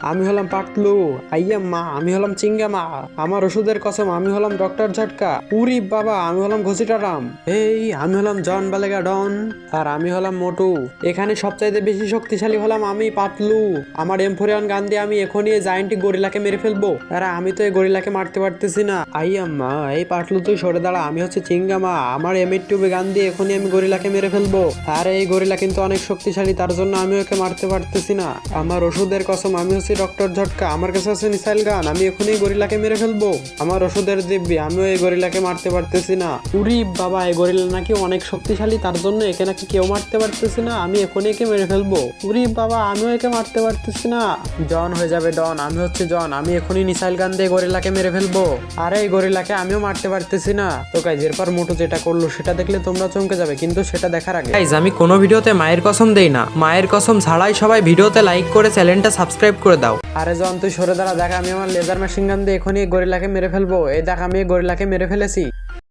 আমি হলাম পাতলু। আইয়া মা, আমি হলাম চিঙ্গামা। আমার ওষুধের কসম, আমি হলাম ডক্টর ঝটকা। উরি বাবা, আমি হলাম ঘসিটারাম। এই আমি হলাম জন বালেগা ডন। আর আমি হলাম মোটু। এখানে সবচাইতে বেশি শক্তিশালী হলাম আমি, পাতলু। আমার এমফোরিয়ন গান দিয়ে আমি এখনই এই জায়ান্টি গরিলাকে মেরে ফেলবো। আরে আমি তো এই গরিলাকে মারতে পারতেছি না। আইয়া মা, এই পাতলু তুই সরে দাঁড়া, আমি হচ্ছে চিঙ্গামা। আমার এমিট টিউবে গান দিয়ে এখনই আমি গরিলাকে মেরে ফেলবো। আরে এই গরিলা কিন্তু অনেক শক্তিশালী, তার জন্য আমি ওকে মারতে পারতেছি না। আমার ওষুধের কসম, আমি হচ্ছি ডক্টর ঝটকা। আমার কাছে আছে মিসাইল গান, আমি এখনই গরিলাকে মেরে ফেলবো। আমার ওষুধের দিব্যি, আমিও এই গরিলাকে মারতে পারতেছি না। উরি বাবা, এই গরিলা নাকি অনেক শক্তিশালী, তার জন্য একে নাকি কেউ মারতে পারতেছি না। আমি এখনই একে মেরে ফেলবো। উরি বাবা, আমিও একে মারতে পারতেছি না। জন হয়ে যাবে ডন, আমি হচ্ছে জন। আমি এখনই মিসাইল গান দিয়ে গরিলাকে মেরে ফেলবো। আরে এই গরিলাকে আমিও মারতে পারতেছি না। তো গাইজ, এরপর মোটু যেটা করলো সেটা দেখলে তোমরা চমকে যাবে, কিন্তু সেটা দেখার আগে গাইজ, আমি কোনো ভিডিওতে মায়ের কসম দেই না। মায়ের কসম ছাড়াই সবাই ভিডিওতে লাইক করে চ্যানেলটা সাবস্ক্রাইব করে দাও। আরে জন, তুই সরে দাঁড়া, দেখ আমি আমার লেজার মেশিন গান দিয়ে এখনই গরিলাকে মেরে ফেলবো। এই দেখ, আমি গরিলাকে মেরে ফেলেছি।